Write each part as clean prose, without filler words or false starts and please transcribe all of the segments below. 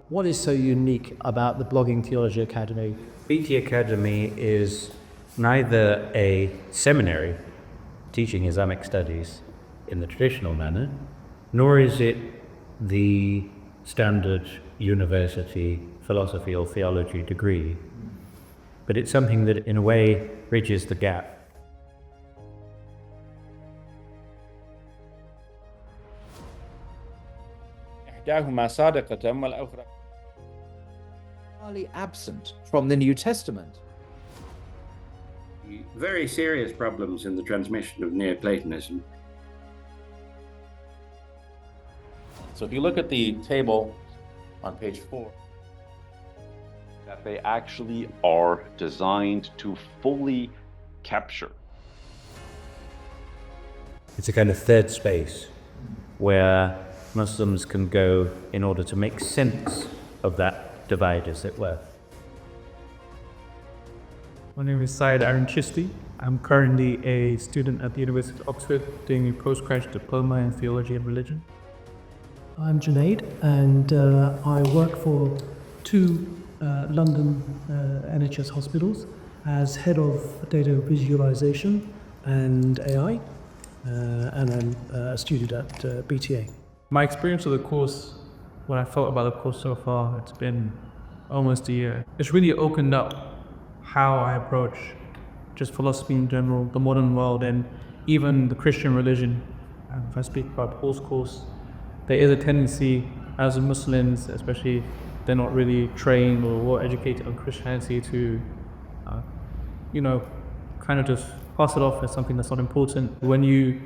What is so unique about the Blogging Theology Academy? BT Academy is neither a seminary teaching Islamic studies in the traditional manner, nor is it the standard university philosophy or theology degree, but it's something that in a way bridges the gap. إحداهما صادقة والأخرى Absent from the New Testament. Very serious problems in the transmission of Neoplatonism. So if you look at the table on page 4, that they actually are designed to fully capture. It's a kind of third space where Muslims can go in order to make sense of that divide, as it were. My name is Syed Aaron Chisti. I'm currently a student at the University of Oxford doing a postgraduate diploma in Theology and Religion. I'm Junaid, and I work for two London NHS hospitals as head of data visualization and AI, and I'm a student at BTA. My experience of the course, what I felt about the course so far, it's been almost a year. It's really opened up how I approach just philosophy in general, the modern world, and even the Christian religion. And if I speak about Paul's course, there is a tendency as Muslims, especially they're not really trained or well educated on Christianity, to, kind of just pass it off as something that's not important. When you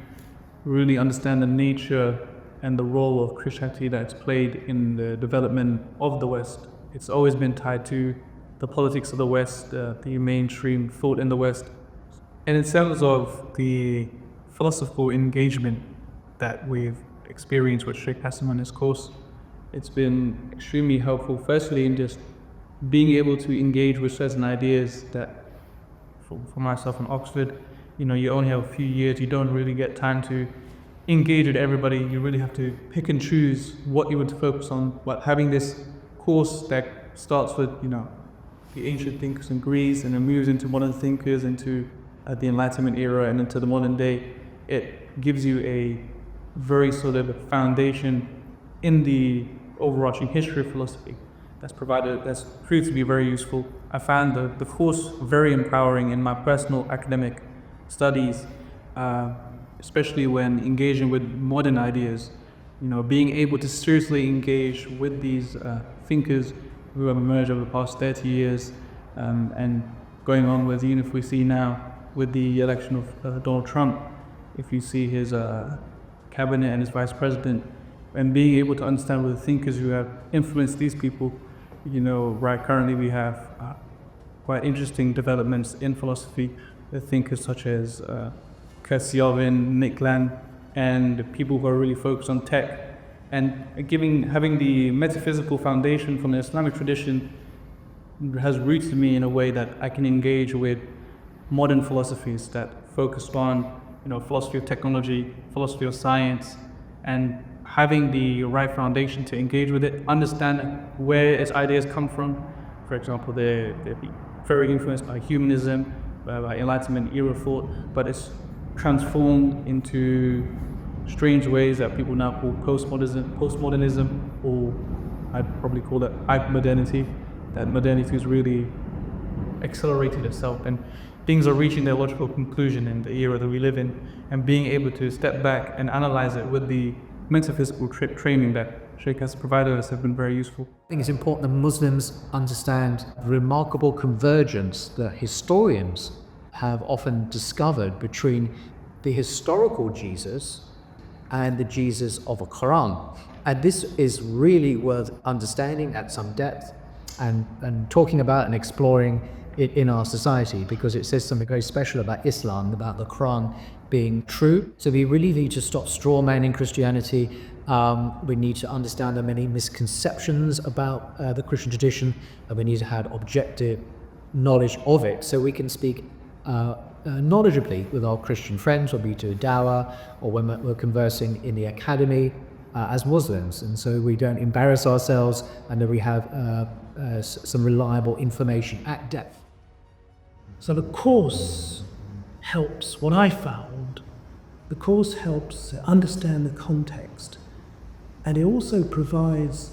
really understand the nature and the role of Christianity that's played in the development of the West, it's always been tied to the politics of the West, the mainstream thought in the West. And in terms of the philosophical engagement that we've experienced with Sheikh Hassan on his course, it's been extremely helpful, firstly in just being able to engage with certain ideas that, for myself in Oxford, you only have a few years, you don't really get time to engage with everybody. You really have to pick and choose what you want to focus on. But having this course that starts with, the ancient thinkers in Greece and then moves into modern thinkers, into the Enlightenment era and into the modern day, it gives you a very sort of foundation in the overarching history of philosophy that's proved to be very useful. I found the course very empowering in my personal academic studies, especially when engaging with modern ideas, being able to seriously engage with these thinkers who have emerged over the past 30 years, and going on with, even if we see now with the election of Donald Trump, if you see his cabinet and his vice president, and being able to understand with the thinkers who have influenced these people, right currently we have quite interesting developments in philosophy, the thinkers such as Kurt Yalvin, Nick Land, and people who are really focused on tech, and having the metaphysical foundation from the Islamic tradition has rooted me in a way that I can engage with modern philosophies that focus on, philosophy of technology, philosophy of science, and having the right foundation to engage with it, understand where its ideas come from. For example, they're very influenced by humanism, by Enlightenment era thought, but it's transformed into strange ways that people now call postmodernism, or I'd probably call it hypermodernity. That modernity has really accelerated itself, and things are reaching their logical conclusion in the era that we live in, and being able to step back and analyze it with the metaphysical training that Sheikh has provided us have been very useful. I think it's important that Muslims understand the remarkable convergence that historians have often discovered between the historical Jesus and the Jesus of the Quran. And this is really worth understanding at some depth and talking about and exploring it in our society, because it says something very special about Islam, about the Quran being true. So we really need to stop strawmanning Christianity. We need to understand the many misconceptions about the Christian tradition, and we need to have objective knowledge of it so we can speak knowledgeably with our Christian friends, or be to dawah, or when we're conversing in the academy, as Muslims, and so we don't embarrass ourselves, and that we have some reliable information at depth. So the course helps, what I found, the course helps understand the context, and it also provides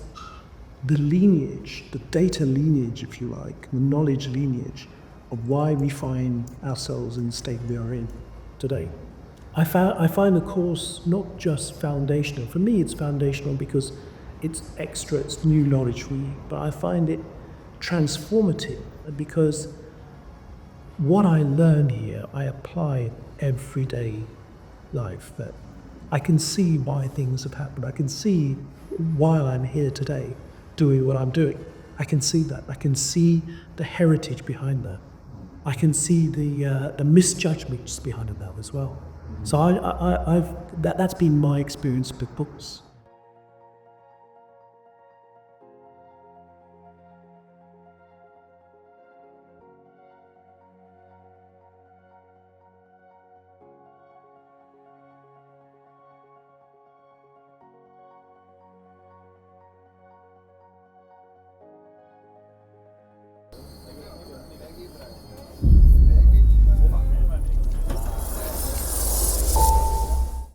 the lineage, the data lineage, if you like, the knowledge lineage of why we find ourselves in the state we are in today. I find the course not just foundational. For me, it's foundational because it's extra, it's new knowledge for me, but I find it transformative because what I learn here, I apply in everyday life. That I can see why things have happened. I can see why I'm here today doing what I'm doing. I can see that. I can see the heritage behind that. I can see the misjudgments behind that as well. So that's been my experience with books.